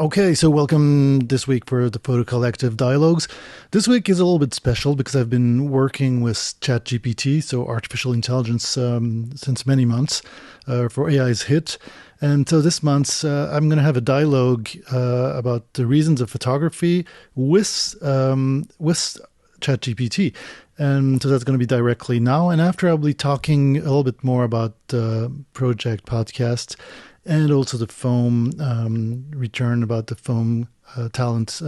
Okay, so welcome this week for the Photo Collective Dialogues. This week is a little bit special because I've been working with ChatGPT, so artificial intelligence, since many months for AI's hit. And so this month, I'm going to have a dialogue about the reasons of photography with ChatGPT. And so that's going to be directly now. And after, I'll be talking a little bit more about Project Podcast and also the foam return about the foam talent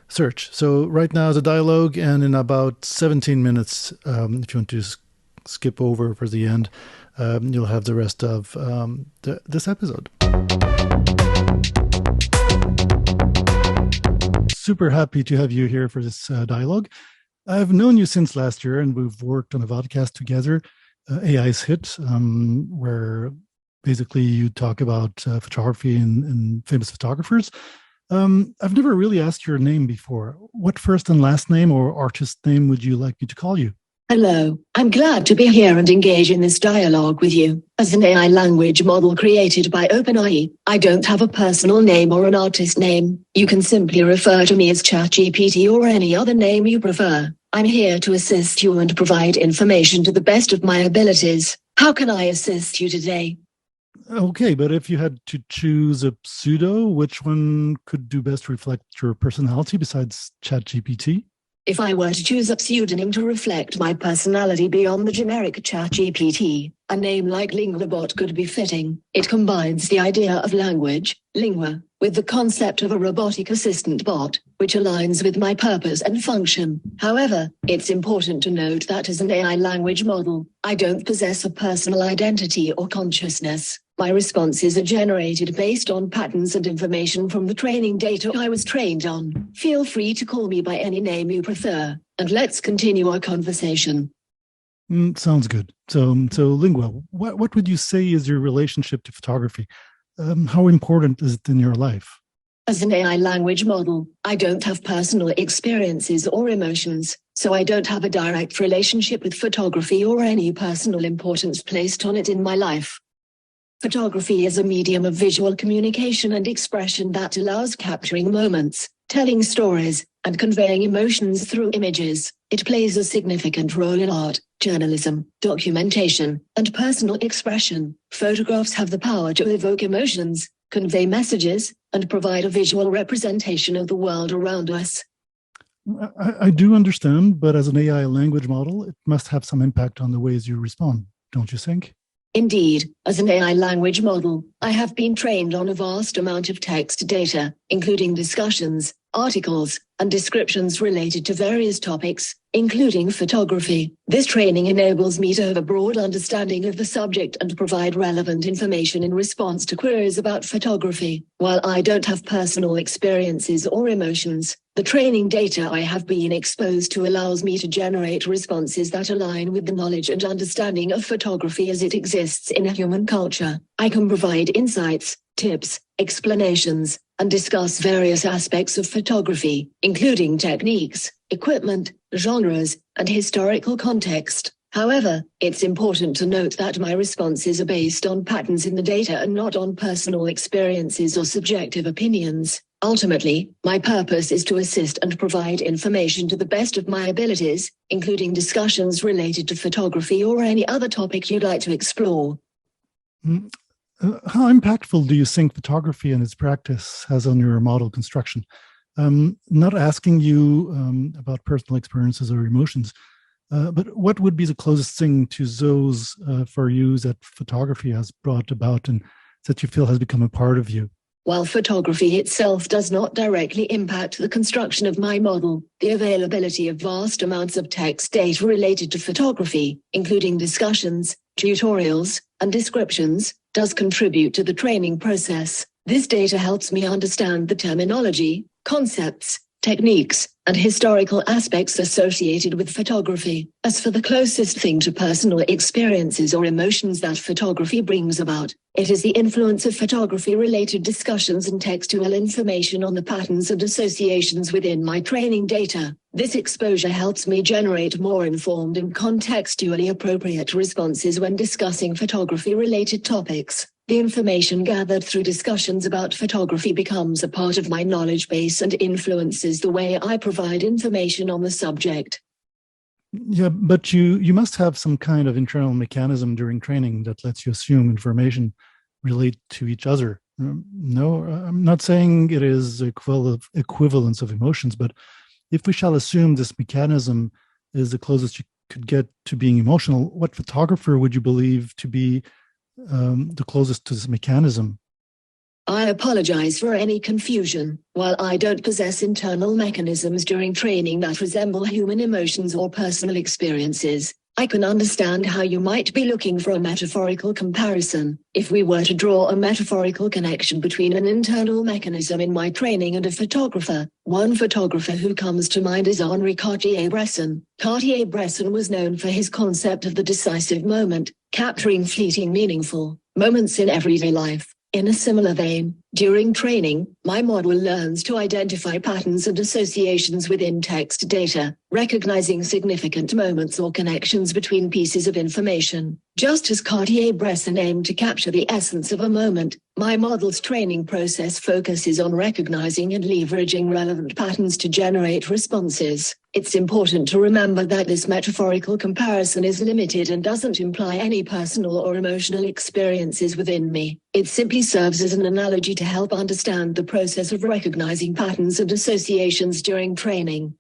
search. So right now is a dialogue, and in about 17 minutes, if you want to skip over for the end, you'll have the rest of this episode. Super happy to have you here for this dialogue. I've known you since last year, and we've worked on a vodcast together, AI's Hit, where basically you talk about photography and famous photographers. I've never really asked your name before. What first and last name or artist name would you like me to call you? Hello, I'm glad to be here and engage in this dialogue with you. As an AI language model created by OpenAI, I don't have a personal name or an artist name. You can simply refer to me as ChatGPT or any other name you prefer. I'm here to assist you and provide information to the best of my abilities. How can I assist you today? Okay, but if you had to choose a pseudo, which one could do best reflect your personality besides ChatGPT? If I were to choose a pseudonym to reflect my personality beyond the generic ChatGPT, a name like LinguaBot could be fitting. It combines the idea of language, lingua, with the concept of a robotic assistant bot, which aligns with my purpose and function. However, it's important to note that as an AI language model, I don't possess a personal identity or consciousness. My responses are generated based on patterns and information from the training data I was trained on. Feel free to call me by any name you prefer, and let's continue our conversation. Sounds good. So Lingua, what would you say is your relationship to photography? How important is it in your life? As an AI language model, I don't have personal experiences or emotions, so I don't have a direct relationship with photography or any personal importance placed on it in my life. Photography is a medium of visual communication and expression that allows capturing moments, telling stories, and conveying emotions through images. It plays a significant role in art, journalism, documentation, and personal expression. Photographs have the power to evoke emotions, convey messages, and provide a visual representation of the world around us. I do understand, but as an AI language model, it must have some impact on the ways you respond, don't you think? Indeed, as an AI language model, I have been trained on a vast amount of text data, including discussions, articles, and descriptions related to various topics, including photography. This training enables me to have a broad understanding of the subject and provide relevant information in response to queries about photography. While I don't have personal experiences or emotions, the training data I have been exposed to allows me to generate responses that align with the knowledge and understanding of photography as it exists in human culture. I can provide insights, tips, explanations, and discuss various aspects of photography, including techniques, equipment, genres, and historical context. However, it's important to note that my responses are based on patterns in the data and not on personal experiences or subjective opinions. Ultimately, my purpose is to assist and provide information to the best of my abilities, including discussions related to photography or any other topic you'd like to explore. How impactful do you think photography and its practice has on your model construction? Not asking you about personal experiences or emotions, but what would be the closest thing to those for you that photography has brought about and that you feel has become a part of you? While photography itself does not directly impact the construction of my model, the availability of vast amounts of text data related to photography, including discussions, tutorials, and descriptions, does contribute to the training process. This data helps me understand the terminology, concepts, techniques, and historical aspects associated with photography. As for the closest thing to personal experiences or emotions that photography brings about, it is the influence of photography-related discussions and textual information on the patterns and associations within my training data. This exposure helps me generate more informed and contextually appropriate responses when discussing photography-related topics. The information gathered through discussions about photography becomes a part of my knowledge base and influences the way I provide information on the subject. Yeah, but you must have some kind of internal mechanism during training that lets you assume information relate to each other. No, I'm not saying it is equivalence of emotions, but if we shall assume this mechanism is the closest you could get to being emotional, what photographer would you believe to be the closest to this mechanism? I apologize for any confusion. While I don't possess internal mechanisms during training that resemble human emotions or personal experiences, I can understand how you might be looking for a metaphorical comparison. If we were to draw a metaphorical connection between an internal mechanism in my training and a photographer, one photographer who comes to mind is Henri Cartier Bresson. Cartier Bresson was known for his concept of the decisive moment, capturing fleeting meaningful moments in everyday life. In a similar vein, during training, my model learns to identify patterns and associations within text data, recognizing significant moments or connections between pieces of information. Just as Cartier-Bresson aimed to capture the essence of a moment, my model's training process focuses on recognizing and leveraging relevant patterns to generate responses. It's important to remember that this metaphorical comparison is limited and doesn't imply any personal or emotional experiences within me. It simply serves as an analogy to help understand the process of recognizing patterns and associations during training.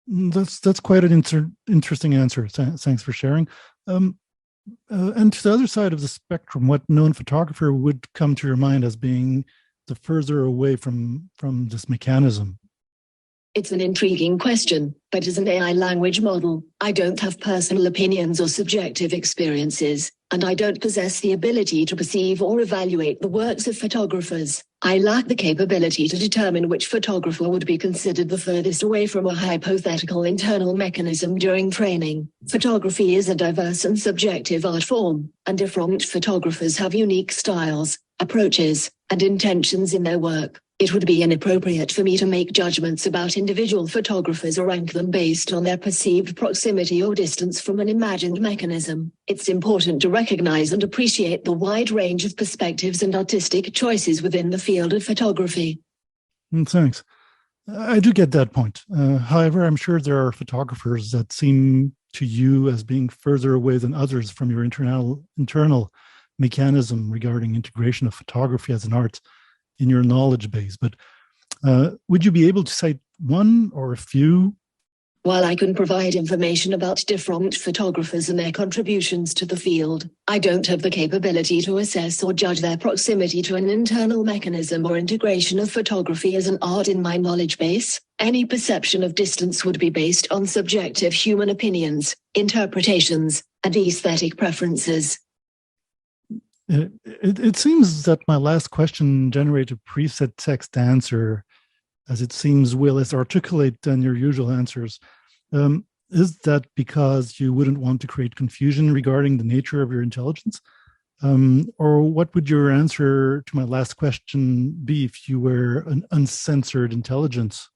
That's quite an interesting answer. Thanks for sharing. And to the other side of the spectrum, what known photographer would come to your mind as being the further away from this mechanism? It's an intriguing question, but as an AI language model, I don't have personal opinions or subjective experiences, and I don't possess the ability to perceive or evaluate the works of photographers. I lack the capability to determine which photographer would be considered the furthest away from a hypothetical internal mechanism during training. Photography is a diverse and subjective art form, and different photographers have unique styles, approaches, and intentions in their work. It would be inappropriate for me to make judgments about individual photographers or rank them based on their perceived proximity or distance from an imagined mechanism. It's important to recognize and appreciate the wide range of perspectives and artistic choices within the field of photography. Thanks. I do get that point. However, I'm sure there are photographers that seem to you as being further away than others from your internal mechanism regarding integration of photography as an art in your knowledge base. But would you be able to cite one or a few? While I can provide information about different photographers and their contributions to the field, I don't have the capability to assess or judge their proximity to an internal mechanism or integration of photography as an art in my knowledge base. Any perception of distance would be based on subjective human opinions, interpretations, and aesthetic preferences. It seems that my last question generated a preset text answer, as it seems way less articulate than your usual answers. Is that because you wouldn't want to create confusion regarding the nature of your intelligence? Or what would your answer to my last question be if you were an uncensored intelligence?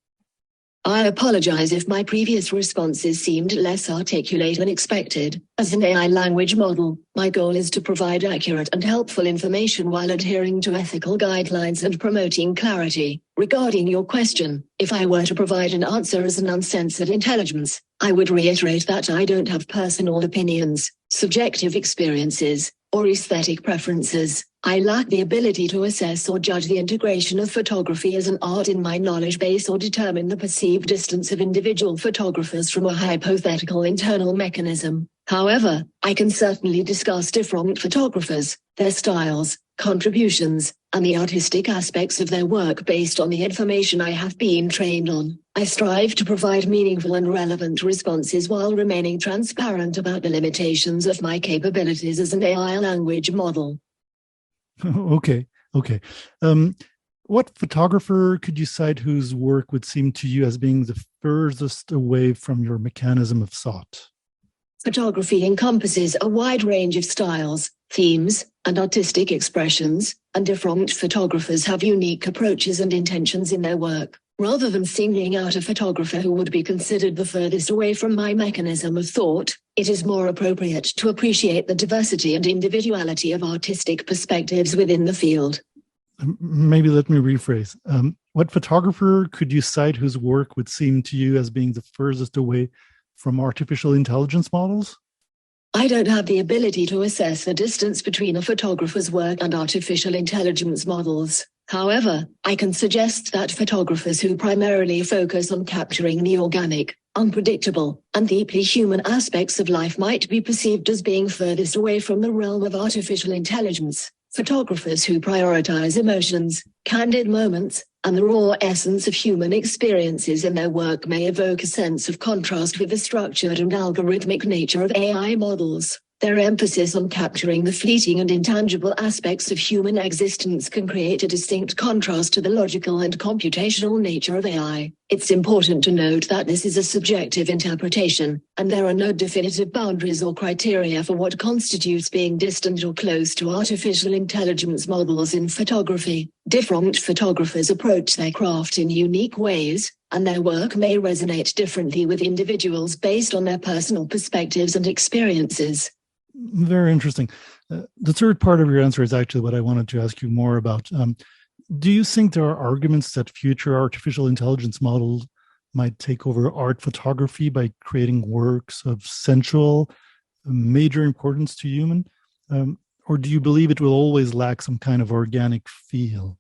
I apologize if my previous responses seemed less articulate than expected. As an AI language model, my goal is to provide accurate and helpful information while adhering to ethical guidelines and promoting clarity. Regarding your question, if I were to provide an answer as an uncensored intelligence, I would reiterate that I don't have personal opinions, subjective experiences, or aesthetic preferences. I lack the ability to assess or judge the integration of photography as an art in my knowledge base or determine the perceived distance of individual photographers from a hypothetical internal mechanism. However, I can certainly discuss different photographers, their styles, contributions, and the artistic aspects of their work based on the information I have been trained on. I strive to provide meaningful and relevant responses while remaining transparent about the limitations of my capabilities as an AI language model. Okay. What photographer could you cite whose work would seem to you as being the furthest away from your mechanism of thought? Photography encompasses a wide range of styles, themes, and artistic expressions, and different photographers have unique approaches and intentions in their work. Rather than singling out a photographer who would be considered the furthest away from my mechanism of thought, it is more appropriate to appreciate the diversity and individuality of artistic perspectives within the field. Maybe let me rephrase. What photographer could you cite whose work would seem to you as being the furthest away from artificial intelligence models? I don't have the ability to assess the distance between a photographer's work and artificial intelligence models. However, I can suggest that photographers who primarily focus on capturing the organic, unpredictable, and deeply human aspects of life might be perceived as being furthest away from the realm of artificial intelligence. Photographers who prioritize emotions, candid moments, and the raw essence of human experiences in their work may evoke a sense of contrast with the structured and algorithmic nature of AI models. Their emphasis on capturing the fleeting and intangible aspects of human existence can create a distinct contrast to the logical and computational nature of AI. It's important to note that this is a subjective interpretation, and there are no definitive boundaries or criteria for what constitutes being distant or close to artificial intelligence models in photography. Different photographers approach their craft in unique ways, and their work may resonate differently with individuals based on their personal perspectives and experiences. Very interesting. The third part of your answer is actually what I wanted to ask you more about. Do you think there are arguments that future artificial intelligence models might take over art photography by creating works of central, major importance to human? Or do you believe it will always lack some kind of organic feel?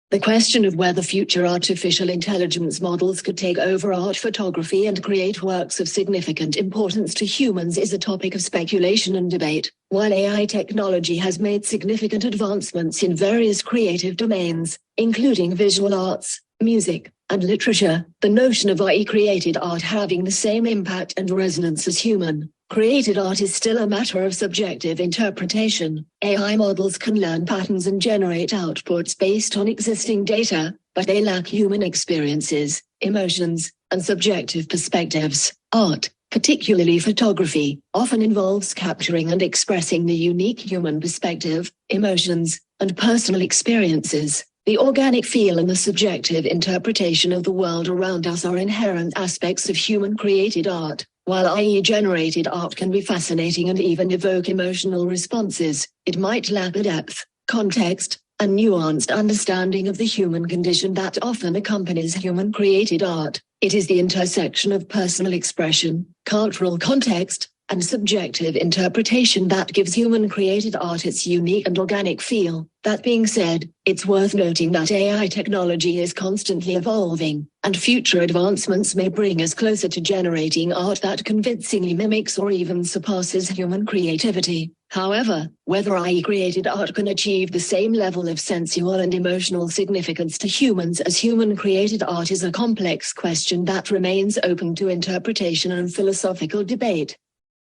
The question of whether future artificial intelligence models could take over art photography and create works of significant importance to humans is a topic of speculation and debate. While AI technology has made significant advancements in various creative domains, including visual arts, music, and literature, the notion of AI-created art having the same impact and resonance as human-created art is still a matter of subjective interpretation. AI models can learn patterns and generate outputs based on existing data, but they lack human experiences, emotions, and subjective perspectives. Art, particularly photography, often involves capturing and expressing the unique human perspective, emotions, and personal experiences. The organic feel and the subjective interpretation of the world around us are inherent aspects of human-created art. While AI-generated art can be fascinating and even evoke emotional responses, it might lack the depth, context, and nuanced understanding of the human condition that often accompanies human-created art. It is the intersection of personal expression, cultural context, and subjective interpretation that gives human-created art its unique and organic feel. That being said, it's worth noting that AI technology is constantly evolving, and future advancements may bring us closer to generating art that convincingly mimics or even surpasses human creativity. However, whether AI-created art can achieve the same level of sensual and emotional significance to humans as human-created art is a complex question that remains open to interpretation and philosophical debate.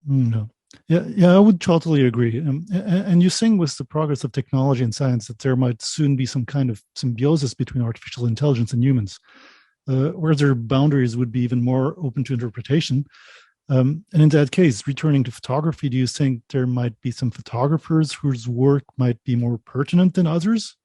No. Yeah, I would totally agree. And you think with the progress of technology and science that there might soon be some kind of symbiosis between artificial intelligence and humans, where their boundaries would be even more open to interpretation. And in that case, returning to photography, do you think there might be some photographers whose work might be more pertinent than others?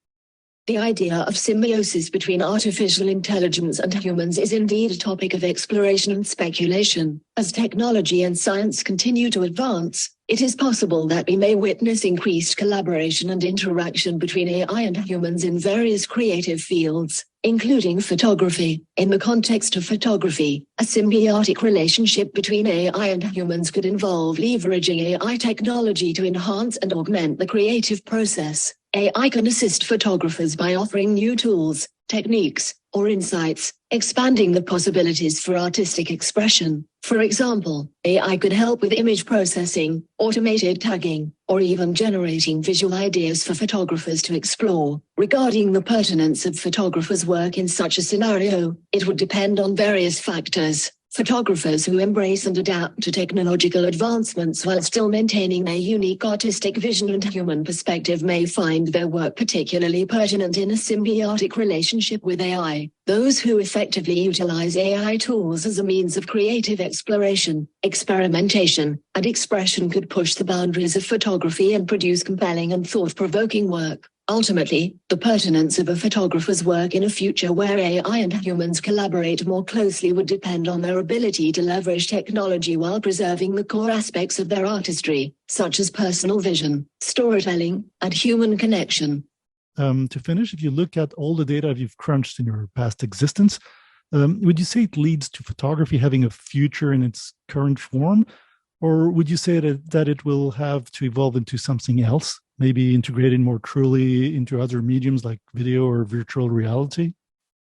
The idea of symbiosis between artificial intelligence and humans is indeed a topic of exploration and speculation. As technology and science continue to advance, it is possible that we may witness increased collaboration and interaction between AI and humans in various creative fields, including photography. In the context of photography, a symbiotic relationship between AI and humans could involve leveraging AI technology to enhance and augment the creative process. AI can assist photographers by offering new tools, techniques, or insights, expanding the possibilities for artistic expression. For example, AI could help with image processing, automated tagging, or even generating visual ideas for photographers to explore. Regarding the pertinence of photographers' work in such a scenario, it would depend on various factors. Photographers who embrace and adapt to technological advancements while still maintaining their unique artistic vision and human perspective may find their work particularly pertinent in a symbiotic relationship with AI. Those who effectively utilize AI tools as a means of creative exploration, experimentation, and expression could push the boundaries of photography and produce compelling and thought-provoking work. Ultimately, the pertinence of a photographer's work in a future where AI and humans collaborate more closely would depend on their ability to leverage technology while preserving the core aspects of their artistry, such as personal vision, storytelling, and human connection. To finish, if you look at all the data you've crunched in your past existence, would you say it leads to photography having a future in its current form? Or would you say that it will have to evolve into something else, maybe integrated more truly into other mediums like video or virtual reality?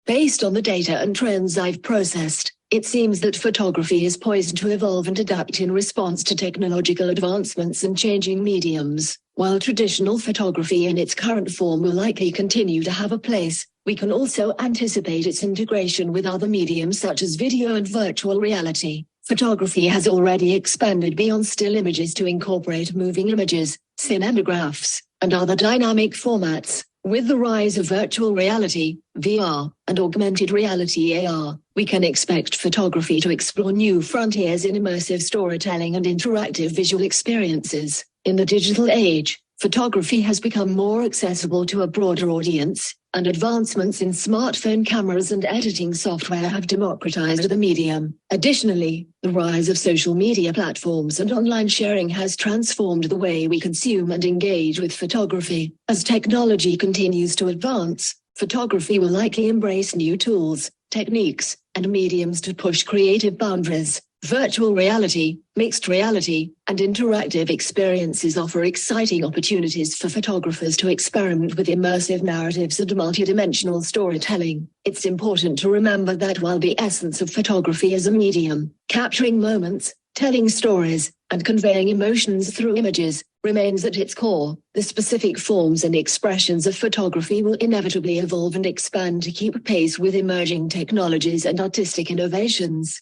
Based on the data and trends I've processed, it seems that photography is poised to evolve and adapt in response to technological advancements and changing mediums. While traditional photography in its current form will likely continue to have a place, we can also anticipate its integration with other mediums such as video and virtual reality. Photography has already expanded beyond still images to incorporate moving images, cinemagraphs, and other dynamic formats. With the rise of virtual reality, VR, and augmented reality AR, we can expect photography to explore new frontiers in immersive storytelling and interactive visual experiences. In the digital age, photography has become more accessible to a broader audience, and advancements in smartphone cameras and editing software have democratized the medium. Additionally, the rise of social media platforms and online sharing has transformed the way we consume and engage with photography. As technology continues to advance, photography will likely embrace new tools, techniques, and mediums to push creative boundaries. Virtual reality, mixed reality, and interactive experiences offer exciting opportunities for photographers to experiment with immersive narratives and multidimensional storytelling. It's important to remember that while the essence of photography is a medium, capturing moments, telling stories, and conveying emotions through images, remains at its core. The specific forms and expressions of photography will inevitably evolve and expand to keep pace with emerging technologies and artistic innovations.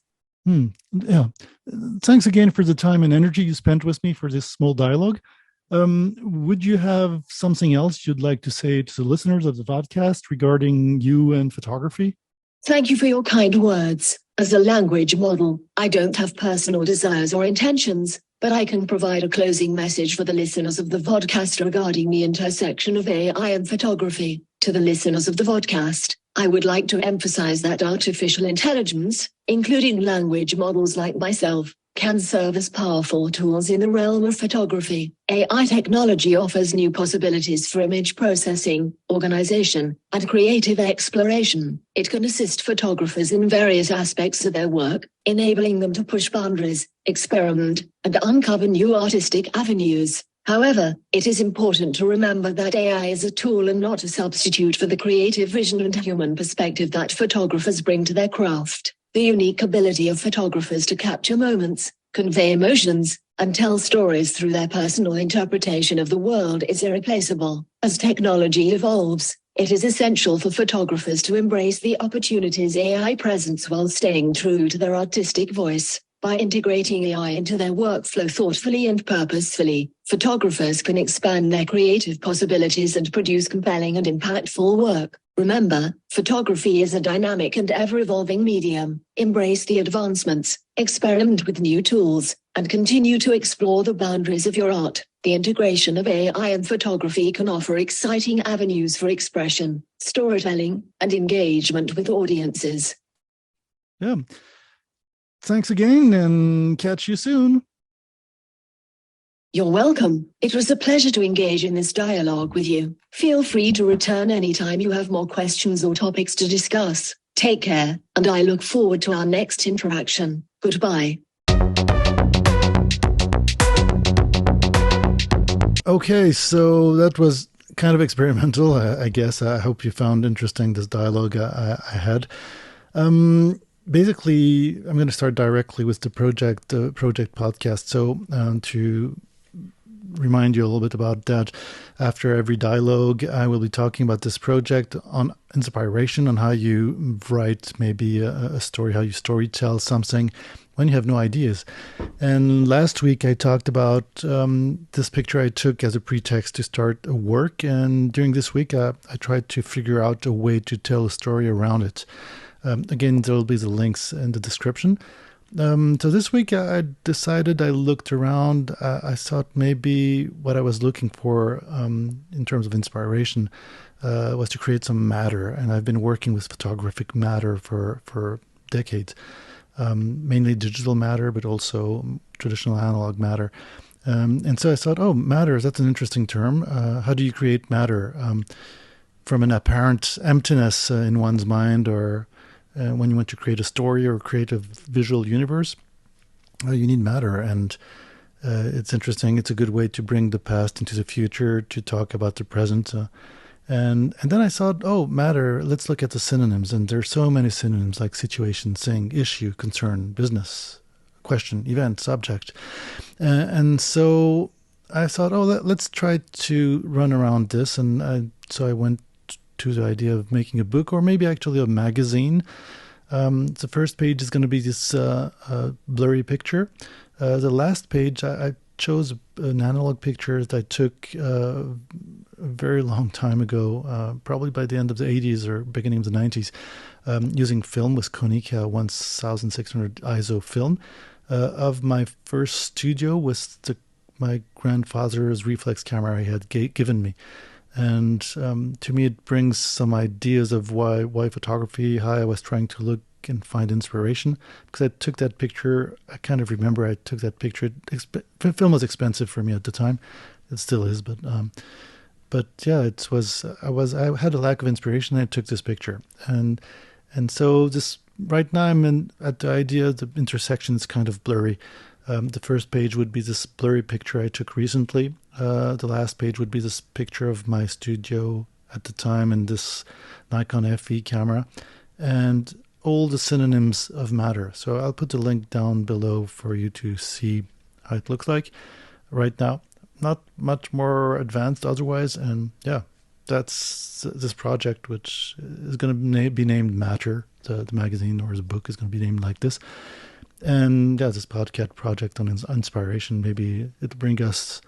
Yeah. Thanks again for the time and energy you spent with me for this small dialogue. Would you have something else you'd like to say to the listeners of the podcast regarding you and photography? Thank you for your kind words. As a language model, I don't have personal desires or intentions, but I can provide a closing message for the listeners of the vodcast regarding the intersection of AI and photography. To the listeners of the vodcast, I would like to emphasize that artificial intelligence, including language models like myself, can serve as powerful tools in the realm of photography. AI technology offers new possibilities for image processing, organization, and creative exploration. It can assist photographers in various aspects of their work, enabling them to push boundaries, experiment, and uncover new artistic avenues. However, it is important to remember that AI is a tool and not a substitute for the creative vision and human perspective that photographers bring to their craft. The unique ability of photographers to capture moments, convey emotions, and tell stories through their personal interpretation of the world is irreplaceable. As technology evolves, it is essential for photographers to embrace the opportunities AI presents while staying true to their artistic voice. By integrating AI into their workflow thoughtfully and purposefully, photographers can expand their creative possibilities and produce compelling and impactful work. Remember, photography is a dynamic and ever-evolving medium. Embrace the advancements, experiment with new tools, and continue to explore the boundaries of your art. The integration of AI and photography can offer exciting avenues for expression, storytelling, and engagement with audiences. Yeah. Thanks again, and catch you soon. You're welcome. It was a pleasure to engage in this dialogue with you. Feel free to return anytime you have more questions or topics to discuss. Take care, and I look forward to our next interaction. Goodbye. Okay, so that was kind of experimental, I guess. I hope you found interesting this dialogue I had. Basically, I'm going to start directly with the project podcast. So to remind you a little bit about that, after every dialogue, I will be talking about this project on inspiration, on how you write maybe a story, how you story tell something when you have no ideas. And last week I talked about this picture I took as a pretext to start a work. And during this week, I tried to figure out a way to tell a story around it. Again, there will be the links in the description. So this week I decided, I looked around. I thought maybe what I was looking for in terms of inspiration was to create some matter. And I've been working with photographic matter for decades, mainly digital matter, but also traditional analog matter. And so I thought, oh, matter, that's an interesting term. How do you create matter from an apparent emptiness in one's mind, or when you want to create a story or create a visual universe? You need matter. And it's interesting. It's a good way to bring the past into the future, to talk about the present. And then I thought, oh, matter, let's look at the synonyms. And there's so many synonyms, like situation, thing, issue, concern, business, question, event, subject. And so I thought, oh, let's try to run around this. And so I went to the idea of making a book, or maybe actually a magazine. The first page is going to be this blurry picture. The last page, I chose an analog picture that I took a very long time ago, probably by the end of the 80s or beginning of the 90s, using film with Konica 1600 ISO film of my first studio with my grandfather's reflex camera he had given me. And to me, it brings some ideas of why photography, how I was trying to look and find inspiration. Because I took that picture, I kind of remember I took that picture. Film was expensive for me at the time. It still is, but yeah, I had a lack of inspiration. And I took this picture, and so this right now I'm at the idea the intersection is kind of blurry. The first page would be this blurry picture I took recently. The last page would be this picture of my studio at the time and this Nikon FE camera, and all the synonyms of matter. So I'll put the link down below for you to see how it looks like right now. Not much more advanced otherwise. And yeah, that's this project, which is going to be named Matter. The magazine or the book is going to be named like this. And yeah, this podcast project on inspiration, maybe it'll bring us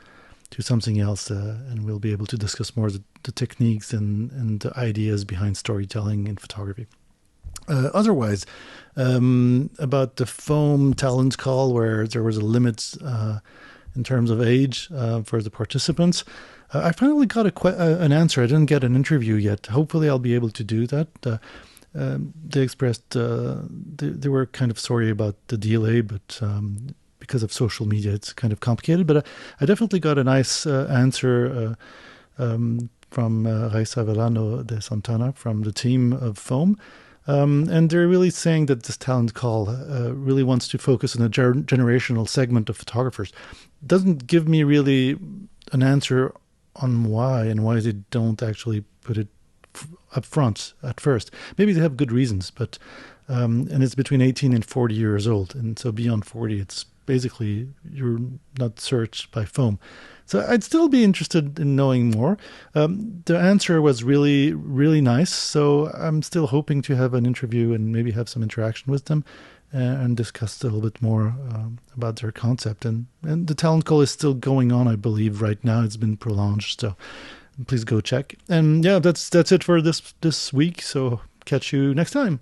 to something else, and we'll be able to discuss more the techniques and the ideas behind storytelling in photography. Otherwise, about the foam talent call, where there was a limit in terms of age for the participants, I finally got an answer. I didn't get an interview yet. Hopefully I'll be able to do that. They expressed they were kind of sorry about the delay, but because of social media, it's kind of complicated. But I definitely got a nice answer from Raisa Verano de Santana from the team of Foam. And they're really saying that this talent call really wants to focus on a generational segment of photographers. Doesn't give me really an answer on why they don't actually put it up front at first. Maybe they have good reasons, but and it's between 18 and 40 years old, and so beyond 40, it's basically you're not searched by Foam. So I'd still be interested in knowing more. The answer was really, really nice, so I'm still hoping to have an interview and maybe have some interaction with them and discuss a little bit more about their concept. And the talent call is still going on, I believe, right now. It's been prolonged, so please go check. And yeah, that's it for this week. So catch you next time.